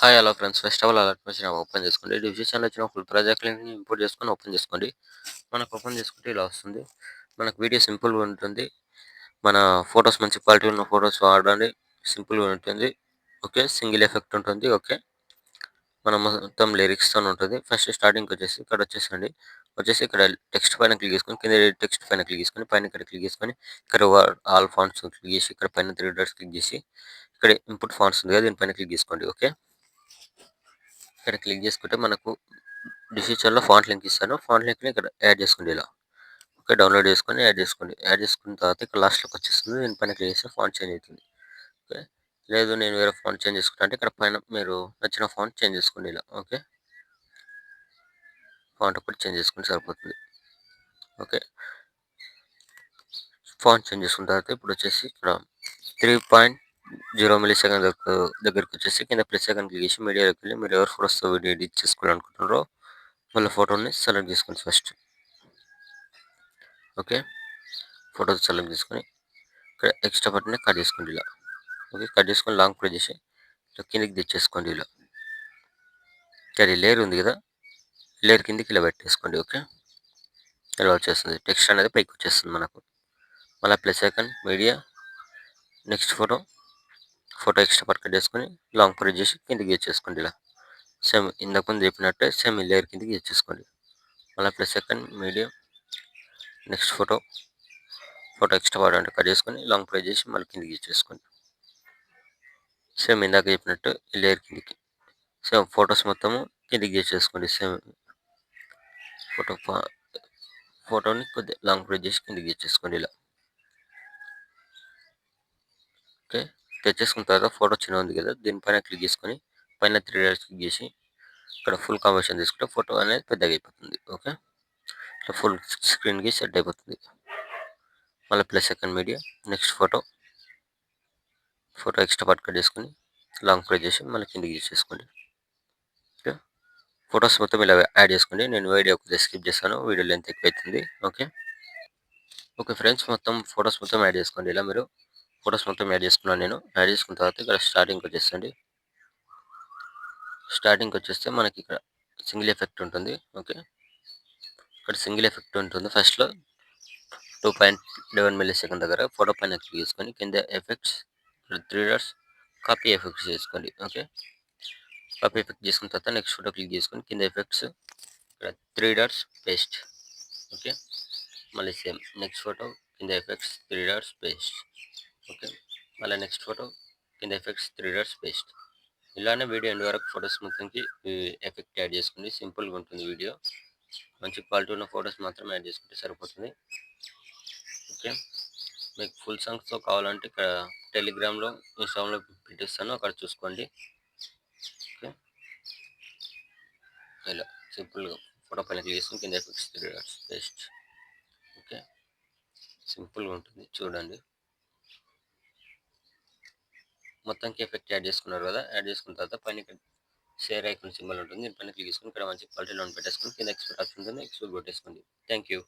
Hi hello friends. First of all alert message open చేసుకోండి. డిస్క్రిప్షన్‌లో వచ్చిన ఫుల్ ప్రాజెక్ట్ లింక్‌ని ఇంపోర్ట్ చేసుకొని ఓపెన్ చేసుకోండి. మనకు ఓపెన్ చేసుకుంటే ఇలా వస్తుంది. మనకు వీడియో సింపుల్‌గా ఉంటుంది. మన ఫోటోస్ మంచి క్వాలిటీ ఉన్న ఫోటోస్ వాడండి. సింపుల్‌గా ఉంటుంది. ఓకే. సింగిల్ ఎఫెక్ట్ ఉంటుంది. ఓకే. మనం మొత్తం లిరిక్స్‌తోని ఉంటుంది. ఫస్ట్ స్టార్టింగ్‌కొచ్చేసి ఇక్కడొచ్చేసండి. వచ్చేసి ఇక్కడ టెక్స్ట్ పైన క్లిక్ చేసుకొని కింద టెక్స్ట్ పైన క్లిక్ చేసుకొని పైన ఇక్కడ క్లిక్ చేసుకొని ఇక్కడ ఆల్ ఫాంట్స్ క్లిక్ చేసి ఇక్కడ పైన 3 డాట్స్ క్లిక్ చేసి ఇక్కడ ఇన్‌పుట్ ఫాంట్స్ ఉంది కదా! దీనిపైన క్లిక్ చేసుకోండి. ఓకే. ఇక్కడ క్లిక్ చేసుకుంటే మనకు డిస్క్రిప్షన్‌లో ఫాంట్ లింక్ ఇస్తాను. ఫాంట్ లింక్‌ని ఇక్కడ యాడ్ చేసుకోండి ఇలా. ఓకే. డౌన్‌లోడ్ చేసుకొని యాడ్ చేసుకోండి. యాడ్ చేసుకున్న తర్వాత ఇక్కడ లాస్ట్‌లోకి వచ్చేస్తుంది. దీనిపైన క్లిక్ చేస్తే ఫాంట్ చేంజ్ అవుతుంది. ఓకే. లేదు నేను వేరే ఫాంట్ చేంజ్ చేసుకుంటా అంటే ఇక్కడ పైన మీరు నచ్చిన ఫాంట్ చేంజ్ చేసుకోండి ఇలా. ఓకే. ఫాంట్ ఒకటి చేంజ్ చేసుకుంటే సరిపోతుంది. ఓకే. ఫాంట్ చేంజ్ చేసుకున్న తర్వాత ఇప్పుడు వచ్చేసి ఇక్కడ 3.0 మిల్లీ సెకండ్ దగ్గరికి వచ్చేసి కింద ప్లస్ ఐకాన్ క్లిక్ చేసి మీడియాలోకి వెళ్ళి మీరు ఎవరి ఫోటోస్‌తో వీడియో ఎడిట్ చేసుకోవాలనుకుంటున్నారో వాళ్ళ ఫోటోని సెలెక్ట్ చేసుకోండి ఫస్ట్. ఓకే. ఫోటోస్ సెలెక్ట్ చేసుకొని ఇక్కడ ఎక్స్ట్రా బటన్ని కట్ చేసుకోండి ఇలా. ఓకే. కట్ చేసుకొని లాంగ్ ప్రెస్ చేసి ఇట్లా కిందకి తెచ్చేసుకోండి ఇలా. ఇక్కడ లేయర్ ఉంది కదా! లేయర్ కిందకి ఇలా పెట్టేసుకోండి. ఓకే. ఇలా వచ్చేస్తుంది. టెక్స్ట్ అనేది పైకి వచ్చేస్తుంది మనకు. మళ్ళీ plus icon media next photo extra part cut చేసుకొని లాంగ్ ప్రెస్ చేసి కిందకి తెచ్చేసుకోండి ఇలా. సేమ్ ఇంతకు ముందు చెప్పినట్టే సేమ్ ఈ లేయర్ కిందకి తెచ్చేసుకోండి. మళ్ళీ plus icon media next photo extra part అంటే కట్ చేసుకొని లాంగ్ ప్రెస్ చేసి మళ్ళీ కిందకి తెచ్చేసుకోండి. సేమ్ ఇందాక చెప్పినట్టు ఈ లేయర్ కిందకి. సేమ్ ఫోటోస్ మొత్తము కిందకి తెచ్చేసుకోండి. సేమ్ ఫోటోని కొద్దిగా లాంగ్ ప్రెస్ చేసి కిందకి తెచ్చేసుకోండి ఇలా. ఓకే. తెచ్చేసుకున్న తర్వాత ఫోటో చిన్నగా ఉంది కదా! దీనిపైన క్లిక్ చేసుకొని పైన 3 డాట్స్ క్లిక్ చేసి ఇక్కడ ఫుల్ కాంబినేషన్ తీసుకుంటే ఫోటో అనేది పెద్దగా అయిపోతుంది. ఓకే. ఇట్లా ఫుల్ స్క్రీన్‌కి సెట్ అయిపోతుంది. మళ్ళీ plus icon media next photo extra part cut చేసుకొని లాంగ్ ప్రెస్ చేసి మళ్ళీ కిందకి తెచ్చేసుకోండి. ఓకే. ఫోటోస్ మొత్తం ఇలా యాడ్ చేసుకోండి. నేను వీడియో కొద్దిగా స్కిప్ చేశాను. వీడియో లెంత్ ఎక్కువైతుంది. ఓకే. Okay friends. ఫోటోస్ మొత్తం యాడ్ చేసుకోండి ఇలా మీరు. ఫోటోస్ మొత్తం యాడ్ చేసుకున్నాను నేను. యాడ్ చేసుకున్న తర్వాత ఇక్కడ స్టార్టింగ్‌కొచ్చేసండి. స్టార్టింగ్‌కొచ్చేస్తే మనకి ఇక్కడ సింగిల్ ఎఫెక్ట్ ఉంటుంది. ఓకే. ఇక్కడ సింగిల్ ఎఫెక్ట్ ఉంటుంది. ఫస్ట్‌లో 2.11 మిల్లీ సెకండ్ దగ్గర ఫోటో పైన క్లిక్ చేసుకొని కింద ఎఫెక్ట్స్ ఇక్కడ 3 డాట్స్ కాపీ ఎఫెక్ట్స్ చేసుకోండి. ఓకే. కాపీ ఎఫెక్ట్ చేసుకున్న తర్వాత నెక్స్ట్ ఫోటో క్లిక్ చేసుకొని కింద ఎఫెక్ట్స్ ఇక్కడ 3 డాట్స్ పేస్ట్. ఓకే. మళ్ళీ సేమ్ నెక్స్ట్ ఫోటో కింద ఎఫెక్ట్స్ 3 డాట్స్ పేస్ట్. ఓకే. మళ్ళీ నెక్స్ట్ ఫోటో కింద ఎఫెక్ట్స్ 3 డాట్స్ పేస్ట్. ఇలానే వీడియో ఎండ్ వరకు ఫోటోస్ మొత్తంకి ఎఫెక్ట్ యాడ్ చేసుకోండి. సింపుల్‌గా ఉంటుంది వీడియో. మంచి క్వాలిటీ ఉన్న ఫోటోస్ మాత్రం యాడ్ చేసుకుంటే సరిపోతుంది. ఓకే. మీకు ఫుల్ సాంగ్స్‌తో కావాలంటే ఇక్కడ టెలిగ్రామ్‌లో, ఇన్‌స్టాగ్రామ్‌లో పెట్టిస్తాను. అక్కడ చూసుకోండి. ఓకే. ఇలా సింపుల్‌గా ఫోటో పైన క్లిక్ చేసుకొని కింద ఎఫెక్ట్స్ 3 డాట్స్ పేస్ట్. ఓకే. సింపుల్‌గా ఉంటుంది చూడండి. మొత్తానికి ఎఫెక్ట్ యాడ్ చేసుకున్నారు కదా! యాడ్ చేసుకున్న తర్వాత పైన ఇక్కడ షేర్ ఐకాన్ సింబల్ ఉంటుంది. దీనిపైన క్లిక్ చేసుకొని ఇక్కడ మంచి క్వాలిటీలో పెట్టేసుకొని కింద ఎక్స్‌పోర్ట్ ఆప్షన్ ఉంటుంది. ఎక్స్‌పోర్ట్ కొట్టేసుకోండి. Thank you.